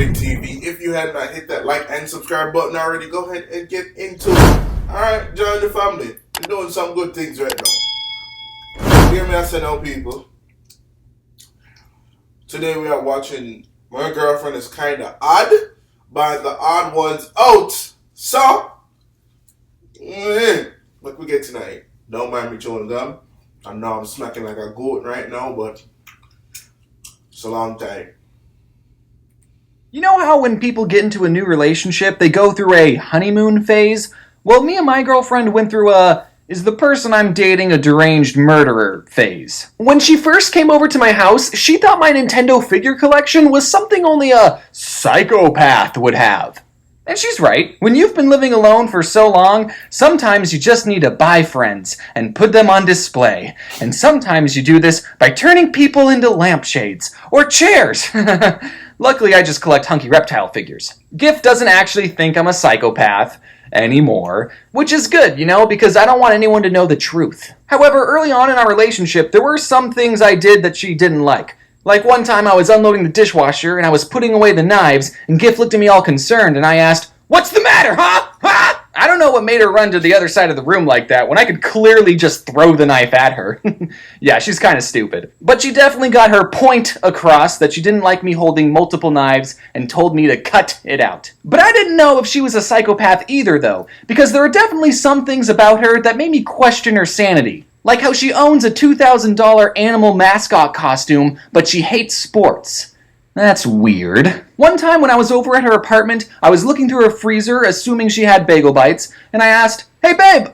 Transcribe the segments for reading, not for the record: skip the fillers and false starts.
BIGG TV. If you had not hit that like and subscribe button already, go ahead and get into it. Alright, join the family. We're doing some good things right now. Hear me, I say now, people. Today we are watching My Girlfriend Is Kinda Odd by the Odd Ones Out. So, what we get tonight? Don't mind me chewing gum. I know I'm smacking like a goat right now, but it's a long time. You know how when people get into a new relationship, they go through a honeymoon phase? Well, me and my girlfriend went through a is the person I'm dating a deranged murderer phase. When she first came over to my house, she thought my Nintendo figure collection was something only a psychopath would have. And she's right. When you've been living alone for so long, sometimes you just need to buy friends and put them on display. And sometimes you do this by turning people into lampshades or chairs. Luckily, I just collect hunky reptile figures. Gift doesn't actually think I'm a psychopath anymore, which is good, because I don't want anyone to know the truth. However, early on in our relationship, there were some things I did that she didn't like. Like one time I was unloading the dishwasher and I was putting away the knives and Gift looked at me all concerned and I asked, "What's the matter, huh? Huh?" I don't know what made her run to the other side of the room like that when I could clearly just throw the knife at her. Yeah, she's kind of stupid. But she definitely got her point across that she didn't like me holding multiple knives and told me to cut it out. But I didn't know if she was a psychopath either, though, because there are definitely some things about her that made me question her sanity. Like how she owns a $2,000 animal mascot costume, but she hates sports. That's weird. One time when I was over at her apartment, I was looking through her freezer, assuming she had bagel bites, and I asked, "Hey babe,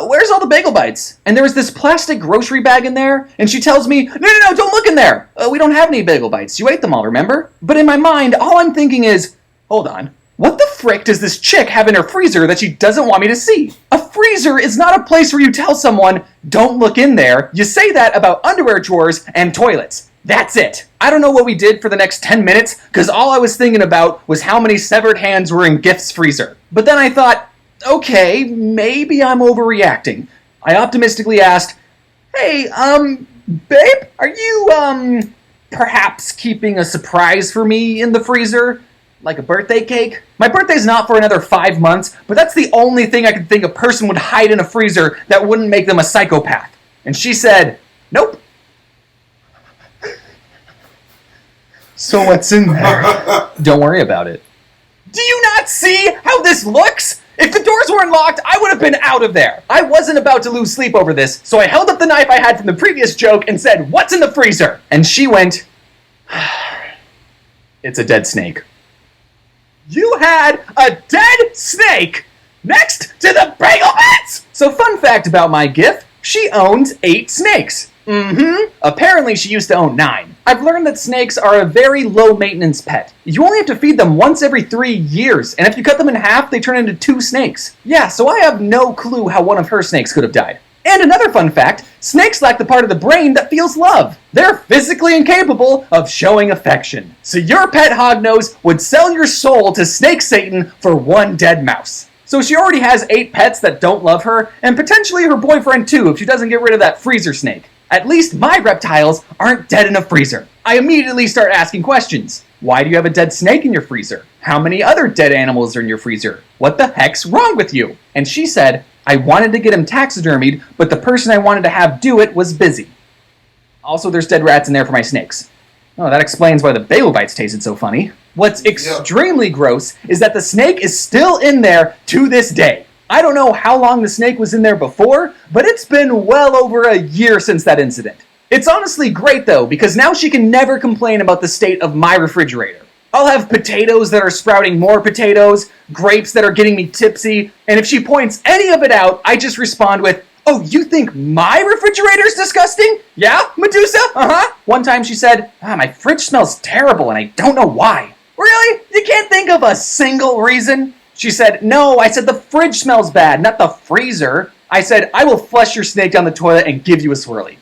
where's all the bagel bites?" And there was this plastic grocery bag in there, and she tells me, No, don't look in there! We don't have any bagel bites. You ate them all, remember? But in my mind, all I'm thinking is, hold on, what the frick does this chick have in her freezer that she doesn't want me to see? A freezer is not a place where you tell someone, don't look in there. You say that about underwear drawers and toilets. That's it. I don't know what we did for the next 10 minutes, because all I was thinking about was how many severed hands were in Gift's freezer. But then I thought, okay, maybe I'm overreacting. I optimistically asked, "Hey, babe, are you, perhaps keeping a surprise for me in the freezer? Like a birthday cake? My birthday's not for another 5 months, but that's the only thing I could think a person would hide in a freezer that wouldn't make them a psychopath." And she said, "Nope." So what's in there? Don't worry about it. Do you not see how this looks? If the doors weren't locked, I would have been out of there. I wasn't about to lose sleep over this, so I held up the knife I had from the previous joke and said, "What's in the freezer?" And she went, "It's a dead snake." You had a dead snake next to the bagel bits! So fun fact about my Gift, she owns 8 snakes. Apparently she used to own 9. I've learned that snakes are a very low-maintenance pet. You only have to feed them once every 3 years, and if you cut them in half, they turn into 2 snakes. Yeah, so I have no clue how one of her snakes could have died. And another fun fact, snakes lack the part of the brain that feels love. They're physically incapable of showing affection. So your pet hognose would sell your soul to Snake Satan for 1 dead mouse. So she already has 8 pets that don't love her, and potentially her boyfriend too if she doesn't get rid of that freezer snake. At least my reptiles aren't dead in a freezer. I immediately start asking questions. Why do you have a dead snake in your freezer? How many other dead animals are in your freezer? What the heck's wrong with you? And she said, I wanted to get him taxidermied, but the person I wanted to have do it was busy. Also, there's dead rats in there for my snakes. Oh, that explains why the bagel bites tasted so funny. What's extremely gross is that the snake is still in there to this day. I don't know how long the snake was in there before, but it's been well over a year since that incident. It's honestly great though, because now she can never complain about the state of my refrigerator. I'll have potatoes that are sprouting more potatoes, grapes that are getting me tipsy, and if she points any of it out, I just respond with, "Oh, you think my refrigerator's disgusting? Yeah, Medusa? Uh-huh." One time she said, "My fridge smells terrible and I don't know why." Really? You can't think of a single reason? She said, "No, I said the fridge smells bad, not the freezer." I said, "I will flush your snake down the toilet and give you a swirly."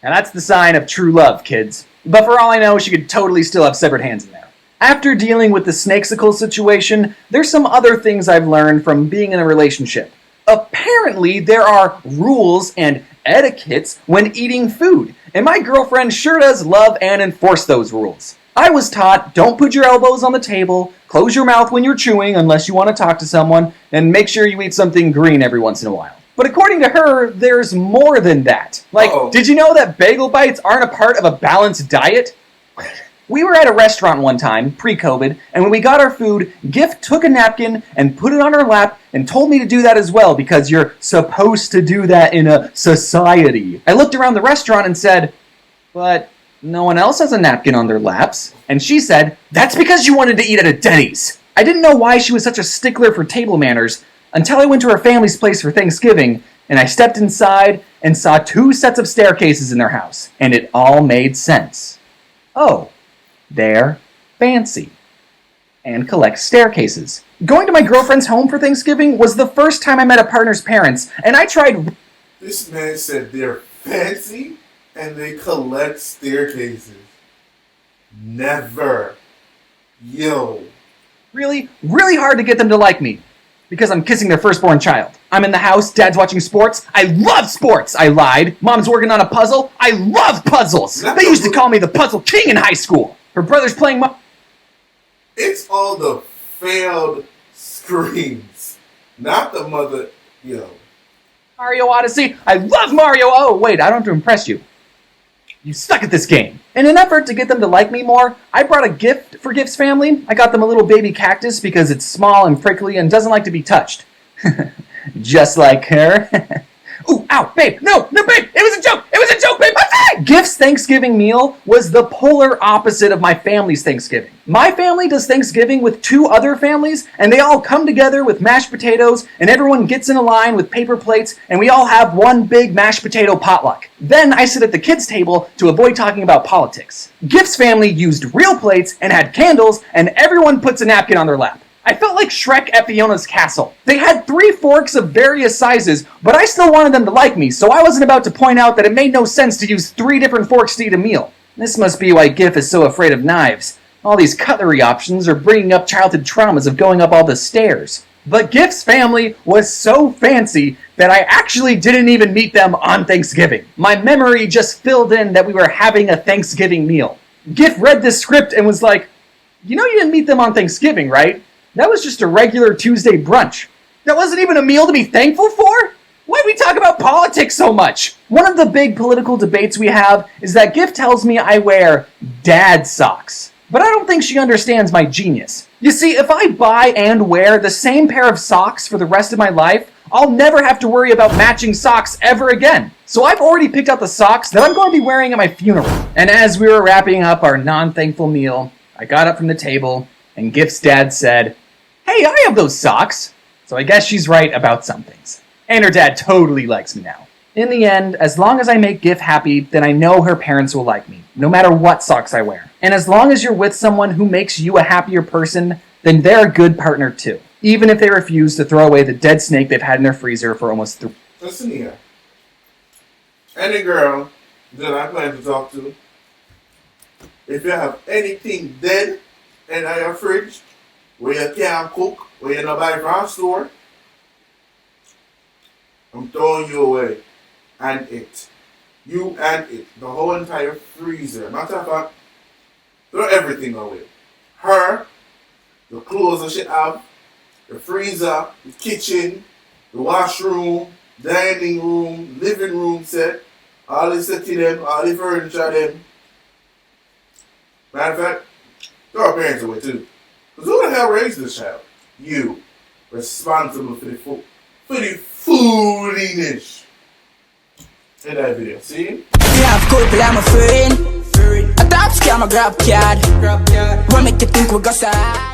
And that's the sign of true love, kids. But for all I know, she could totally still have severed hands in there. After dealing with the snakesicle situation, there's some other things I've learned from being in a relationship. Apparently, there are rules and etiquettes when eating food, and my girlfriend sure does love and enforce those rules. I was taught, don't put your elbows on the table, close your mouth when you're chewing unless you want to talk to someone, and make sure you eat something green every once in a while. But according to her, there's more than that. Like, did you know that bagel bites aren't a part of a balanced diet? We were at a restaurant one time, pre-COVID, and when we got our food, Gift took a napkin and put it on her lap and told me to do that as well because you're supposed to do that in a society. I looked around the restaurant and said, but no one else has a napkin on their laps. And she said, that's because you wanted to eat at a Denny's. I didn't know why she was such a stickler for table manners until I went to her family's place for Thanksgiving, and I stepped inside and saw 2 sets of staircases in their house, and it all made sense. Oh, they're fancy and collect staircases. Going to my girlfriend's home for Thanksgiving was the first time I met a partner's parents, and I tried... This man said they're fancy and they collect staircases. Never. Yo. Really hard to get them to like me. Because I'm kissing their firstborn child. I'm in the house, Dad's watching sports. I love sports, I lied. Mom's working on a puzzle. I love puzzles. They used to call me the puzzle king in high school. Her brother's playing It's all the failed screens. Not the mother, yo. Mario Odyssey. I love Mario. Oh, wait, I don't have to impress you. You suck at this game. In an effort to get them to like me more, I brought a gift for Gift's family. I got them a little baby cactus because it's small and prickly and doesn't like to be touched. Just like her. Ooh, ow, babe, no, babe, it was a joke, babe, I'm fine! Gift's Thanksgiving meal was the polar opposite of my family's Thanksgiving. My family does Thanksgiving with 2 other families, and they all come together with mashed potatoes, and everyone gets in a line with paper plates, and we all have one big mashed potato potluck. Then I sit at the kids' table to avoid talking about politics. Gift's family used real plates and had candles, and everyone puts a napkin on their lap. I felt like Shrek at Fiona's castle. They had 3 forks of various sizes, but I still wanted them to like me, so I wasn't about to point out that it made no sense to use 3 different forks to eat a meal. This must be why Gif is so afraid of knives. All these cutlery options are bringing up childhood traumas of going up all the stairs. But Gif's family was so fancy that I actually didn't even meet them on Thanksgiving. My memory just filled in that we were having a Thanksgiving meal. Gif read this script and was like, you know you didn't meet them on Thanksgiving, right? That was just a regular Tuesday brunch. That wasn't even a meal to be thankful for? Why do we talk about politics so much? One of the big political debates we have is that Gif tells me I wear dad socks. But I don't think she understands my genius. You see, if I buy and wear the same pair of socks for the rest of my life, I'll never have to worry about matching socks ever again. So I've already picked out the socks that I'm going to be wearing at my funeral. And as we were wrapping up our non-thankful meal, I got up from the table and Gif's dad said, hey, I have those socks. So I guess she's right about some things. And her dad totally likes me now. In the end, as long as I make Gif happy, then I know her parents will like me, no matter what socks I wear. And as long as you're with someone who makes you a happier person, then they're a good partner too. Even if they refuse to throw away the dead snake they've had in their freezer for almost 3. Listen here. Any girl that I plan to talk to, if you have anything dead in your fridge, where you can't cook, where you not buy from a store, I'm throwing you away. And it. You and it. The whole entire freezer. Matter of fact, throw everything away. Her, the clothes that she have, the freezer, the kitchen, the washroom, dining room, living room set, all the set to them, all the furniture them. Matter of fact, throw our parents away too. Because who the hell raised this child? You. Responsible for the foolishness. In that video, see? You have couple, I'm a friend. A top scam, a grab card. What make you think we got sad?